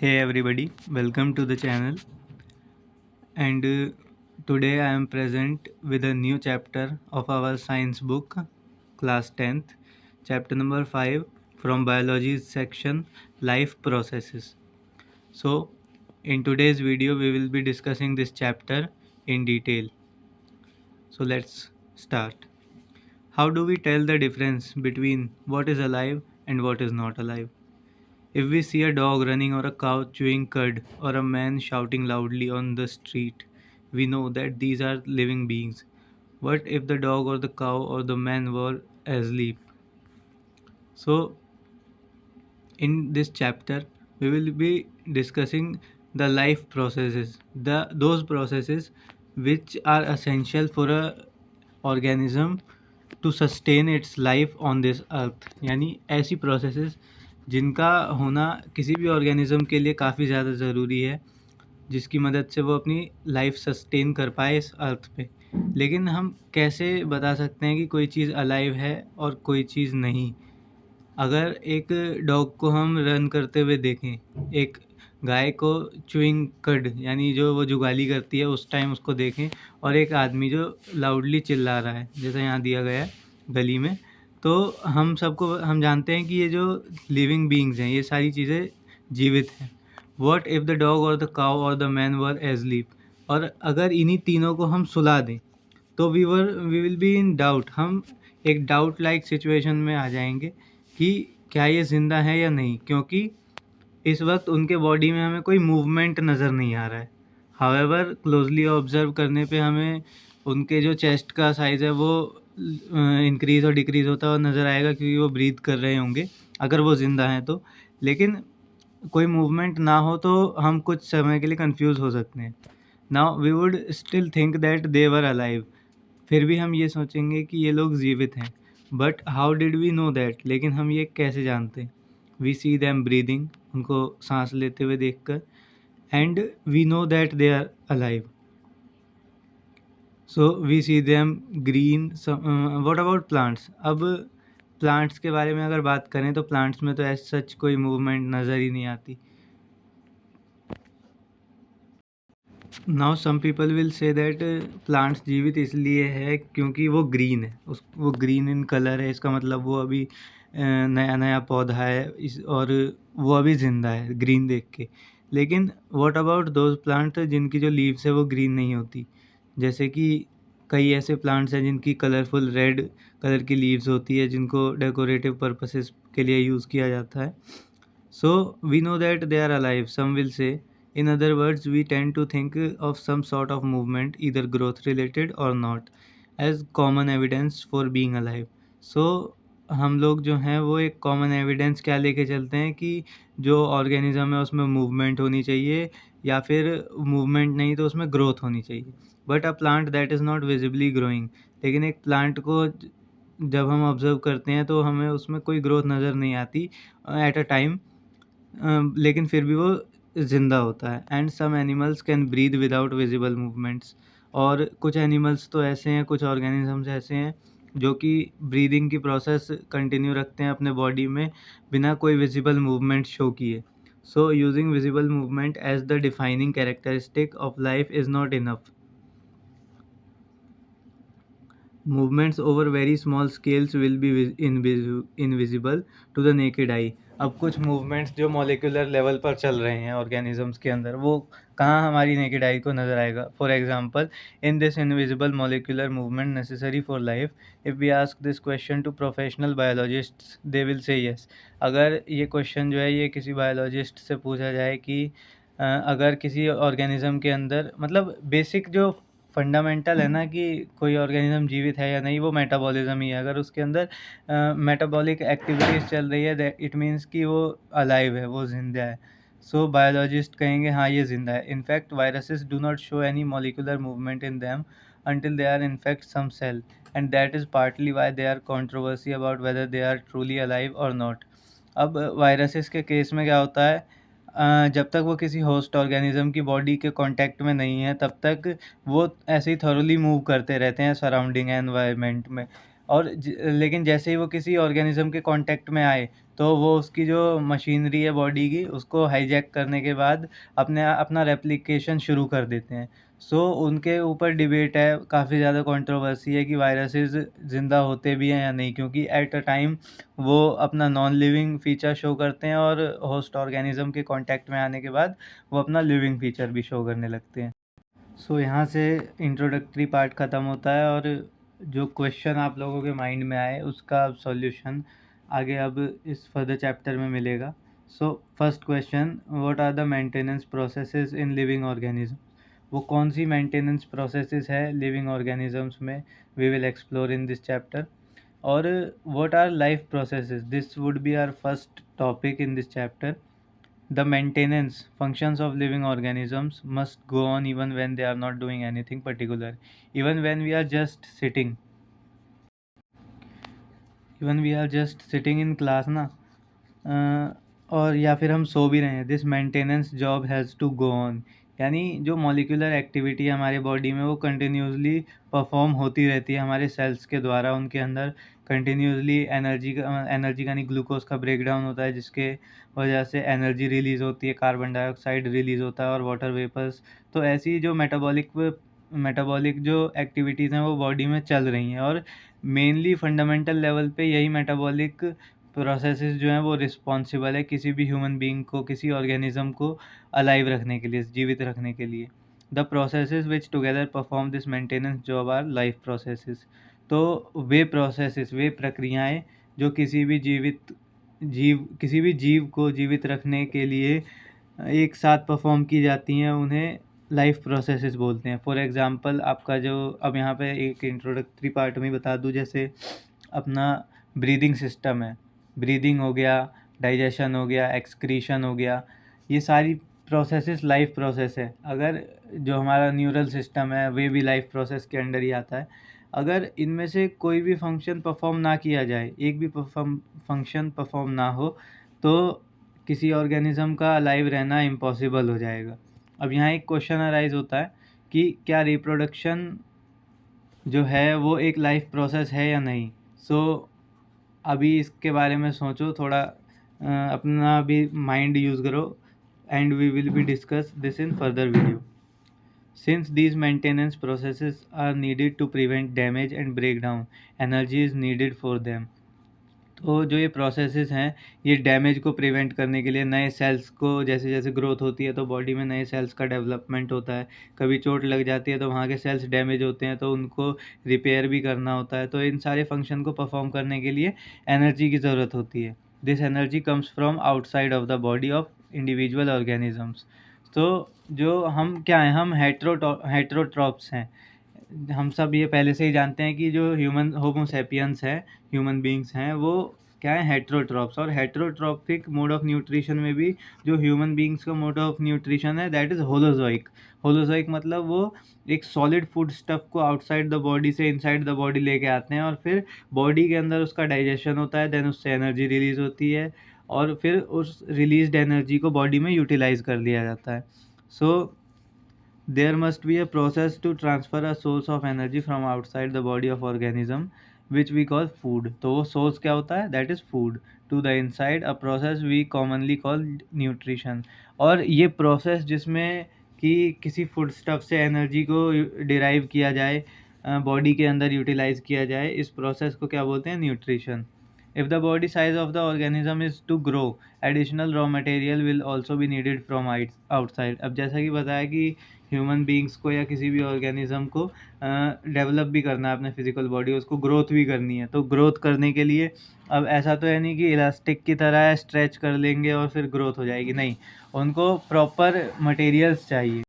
Hey everybody, welcome to the channel. And today I am present with a new chapter of our science book, class 10th, chapter number 5 from biology section, life processes. So, in today's video, we will be discussing this chapter in detail. So, let's start. How do we tell the difference between what is alive and what is not alive? If we see a dog running or a cow chewing cud or a man shouting loudly on the street, we know that these are living beings. What if the dog or the cow or the man were asleep? So, in this chapter, we will be discussing the life processes, those processes which are essential for a organism to sustain its life on this earth, यानी ऐसी processes जिनका होना किसी भी organism के लिए काफ़ी ज़्यादा ज़रूरी है, जिसकी मदद से वो अपनी लाइफ सस्टेन कर पाए इस अर्थ पे। लेकिन हम कैसे बता सकते हैं कि कोई चीज़ अलाइव है और कोई चीज़ नहीं? अगर एक डॉग को हम रन करते हुए देखें, एक गाय को च्यूइंग कड यानी जो वो जुगाली करती है उस टाइम उसको देखें, और एक आदमी जो लाउडली चिल्ला रहा है जैसा यहाँ दिया गया है गली में, तो हम जानते हैं कि ये जो लिविंग बींग्स हैं ये सारी चीज़ें जीवित हैं। वॉट इफ़ द डॉग और द काउ और द मैन वर एजलीप, और अगर इन्हीं तीनों को हम सुला दें तो we will be in doubt, हम एक डाउट लाइक सिचुएशन में आ जाएंगे कि क्या ये ज़िंदा है या नहीं, क्योंकि इस वक्त उनके बॉडी में हमें कोई मूवमेंट नज़र नहीं आ रहा है। हावेवर क्लोजली ऑब्जर्व करने पे हमें उनके जो चेस्ट का साइज़ है वो इंक्रीज़ और डिक्रीज़ होता हुआ नज़र आएगा, क्योंकि वो ब्रीथ कर रहे होंगे अगर वो ज़िंदा हैं तो। लेकिन कोई मूवमेंट ना हो तो हम कुछ समय के लिए कंफ्यूज हो सकते हैं। Now we would still think that they were alive, फिर भी हम ये सोचेंगे कि ये लोग जीवित हैं। But how did we know that, लेकिन हम ये कैसे जानते हैं? वी सी दैम ब्रीदिंग, उनको सांस लेते हुए देखकर, and we know that they are alive. So we see them green. What about plants? अब प्लांट्स के बारे में अगर बात करें तो प्लांट्स में तो एज सच कोई मूवमेंट नज़र ही नहीं आती। Now some people will say that plants जीवित इसलिए है क्योंकि वो ग्रीन है, वो ग्रीन इन कलर है, इसका मतलब वो अभी नया नया पौधा है और वो अभी ज़िंदा है ग्रीन देख के। लेकिन व्हाट अबाउट दोज प्लांट जिनकी जो लीव्स है वो ग्रीन नहीं होती? जैसे कि कई ऐसे प्लांट्स हैं जिनकी कलरफुल रेड कलर की लीव्स होती है, जिनको डेकोरेटिव पर्पसेस के लिए यूज़ किया जाता है। So we know that they are alive, some will say. In other words, we tend to think of some sort of movement, either growth related or not, as common evidence for being alive. So हम लोग जो हैं वो एक common evidence क्या लेके चलते हैं कि जो ऑर्गेनिज्म है उसमें मूवमेंट होनी चाहिए, या फिर मूवमेंट नहीं तो उसमें ग्रोथ होनी चाहिए। But a plant that is not visibly growing, लेकिन एक प्लांट को जब हम ऑब्जर्व करते हैं तो हमें उसमें कोई ग्रोथ नज़र नहीं आती एट अ टाइम, लेकिन फिर भी वो ज़िंदा होता है। And some animals can breathe without visible movements, और कुछ एनिमल्स तो ऐसे हैं, कुछ ऑर्गेनिजम्स ऐसे हैं जो कि ब्रीदिंग की प्रोसेस कंटिन्यू रखते हैं अपने बॉडी में बिना कोई विजिबल मूवमेंट शो किए। So using visible movement as the defining characteristic of life is not enough. Movements over very small scales will be invisible to the naked eye. अब कुछ movements जो मॉलिक्यूलर लेवल पर चल रहे हैं organisms के अंदर, वो कहाँ हमारी नेकेड आई को नज़र आएगा? For example, in this invisible molecular movement necessary for life, if we ask this question to professional biologists they will say yes. अगर ये क्वेश्चन जो है ये किसी बायोलॉजिस्ट से पूछा जाए कि अगर किसी ऑर्गेनिज्म के अंदर, मतलब बेसिक जो फंडामेंटल है ना कि कोई ऑर्गेनिज्म जीवित है या नहीं, वो मेटाबॉलिज्म ही है। अगर उसके अंदर मेटाबॉलिक एक्टिविटीज़ चल रही है दैट इट मीन्स कि वो अलाइव है, वो जिंदा है। सो बायोलॉजिस्ट कहेंगे हाँ ये जिंदा है। In fact viruses do not show any molecular movement in them until they are infect some cell, and that is partly why there are controversy about whether they are truly alive or not. अब viruses के case में क्या होता है, जब तक वो किसी होस्ट ऑर्गेनिज्म की बॉडी के कांटेक्ट में नहीं है तब तक वो ऐसे ही थॉरली मूव करते रहते हैं सराउंडिंग एनवायरनमेंट में, और लेकिन जैसे ही वो किसी ऑर्गेनिज्म के कांटेक्ट में आए तो वो उसकी जो मशीनरी है बॉडी की उसको हाईजैक करने के बाद अपना रेप्लिकेशन शुरू कर देते हैं। सो उनके ऊपर डिबेट है, काफ़ी ज़्यादा कंट्रोवर्सी है कि वायरसेस ज़िंदा होते भी हैं या नहीं, क्योंकि एट अ टाइम वो अपना नॉन लिविंग फीचर शो करते हैं और होस्ट ऑर्गेनिज्म के कांटेक्ट में आने के बाद वो अपना लिविंग फीचर भी शो करने लगते हैं। सो यहाँ से इंट्रोडक्टरी पार्ट ख़त्म होता है और जो क्वेश्चन आप लोगों के माइंड में आए उसका सॉल्यूशन आगे अब इस फर्दर चैप्टर में मिलेगा। So first question, what are the maintenance processes in living organism? वो कौन सी मेंटेनेंस प्रोसेसेस है लिविंग ऑर्गेनिजम्स में, we will explore in this chapter. और what are life processes, this would be our first topic in this chapter. The maintenance functions of living organisms must go on even when they are not doing anything particular. Even when we are just sitting, even we are just sitting in class ना, और या फिर हम सो भी रहे हैं, this maintenance job has to go on. यानी जो मॉलिक्यूलर एक्टिविटी है हमारे बॉडी में वो कंटिन्यूसली परफॉर्म होती रहती है हमारे सेल्स के द्वारा। उनके अंदर कंटिन्यूसली एनर्जी का नहीं, ग्लूकोज का ब्रेकडाउन होता है, जिसके वजह से एनर्जी रिलीज़ होती है, कार्बन डाइऑक्साइड रिलीज़ होता है और वाटर वेपर्स। तो ऐसी जो मेटाबॉलिक जो एक्टिविटीज़ हैं वो बॉडी में चल रही हैं, और मेनली फंडामेंटल लेवल पे यही मेटाबॉलिक प्रोसेसेस जो हैं वो रिस्पॉन्सिबल है किसी भी ह्यूमन बीइंग को, किसी ऑर्गेनिज्म को अलाइव रखने के लिए, जीवित रखने के लिए। The processes which together perform this maintenance job are life processes. तो वे प्रक्रियाएं जो किसी भी जीव को जीवित रखने के लिए एक साथ परफॉर्म की जाती हैं, उन्हें लाइफ प्रोसेसेस बोलते हैं। फॉर एग्जांपल आपका जो, अब यहाँ पे एक इंट्रोडक्टरी पार्ट में बता दूँ, जैसे अपना ब्रीदिंग सिस्टम है, ब्रीदिंग हो गया, डाइजेशन हो गया, एक्सक्रीशन हो गया, ये सारी प्रोसेसेस लाइफ प्रोसेस है। अगर जो हमारा न्यूरल सिस्टम है वे भी लाइफ प्रोसेस के अंडर ही आता है। अगर इनमें से कोई भी फंक्शन परफॉर्म ना किया जाए, एक भी फंक्शन परफॉर्म ना हो, तो किसी ऑर्गेनिज्म का अलाइव रहना इम्पॉसिबल हो जाएगा। अब यहाँ एक क्वेश्चन अराइज होता है कि क्या रिप्रोडक्शन जो है वो एक लाइफ प्रोसेस है या नहीं। अभी इसके बारे में सोचो थोड़ा, अपना भी माइंड यूज़ करो, and we will be discuss this in further video. Since these maintenance processes are needed to prevent damage and breakdown, energy is needed for them. तो जो ये प्रोसेसेस हैं ये डैमेज को प्रिवेंट करने के लिए, नए सेल्स को जैसे जैसे ग्रोथ होती है तो बॉडी में नए सेल्स का डेवलपमेंट होता है, कभी चोट लग जाती है तो वहाँ के सेल्स डैमेज होते हैं तो उनको रिपेयर भी करना होता है। तो इन सारे फंक्शन को परफॉर्म करने के लिए एनर्जी की ज़रूरत होती है। This energy comes from outside of the body of individual organisms. तो जो हम क्या हैं, हम हेट्रोट्रॉप्स हैं। हम सब ये पहले से ही जानते हैं कि जो ह्यूमन होमोसेपियंस है, ह्यूमन बींग्स हैं, वो क्या है, हेट्रोट्रॉप्स। और हेट्रोट्रॉपिक मोड ऑफ न्यूट्रिशन में भी जो ह्यूमन बींग्स का मोड ऑफ न्यूट्रिशन है दैट इज़ होलोजोइक। होलोजोइक मतलब वो एक सॉलिड फूड स्टफ को आउटसाइड द बॉडी से इनसाइड द बॉडी लेके आते हैं, और फिर बॉडी के अंदर उसका डाइजेशन होता है, देन उससे एनर्जी रिलीज़ होती है, और फिर उस रिलीज्ड एनर्जी को बॉडी में यूटिलाइज कर लिया जाता है। सो there must be a process to transfer a source of energy from outside the body of organism which we call food। तो वो source क्या होता है, that is food, to the inside, a process we commonly call nutrition। और ये process जिसमें कि किसी फूड स्टफ से एनर्जी को डिराइव किया जाए, बॉडी के अंदर यूटिलाइज किया जाए, इस प्रोसेस को क्या बोलते हैं, nutrition. If the body size of the organism is to grow, additional raw material will also be needed from outside। अब जैसा कि बताया कि ह्यूमन बींग्स को या किसी भी ऑर्गेनिज्म को डेवलप भी करना है अपने फिजिकल बॉडी, उसको ग्रोथ भी करनी है। तो ग्रोथ करने के लिए अब ऐसा तो है नहीं कि इलास्टिक की तरह स्ट्रेच कर लेंगे और फिर ग्रोथ हो जाएगी, नहीं, उनको प्रॉपर मटेरियल्स चाहिए।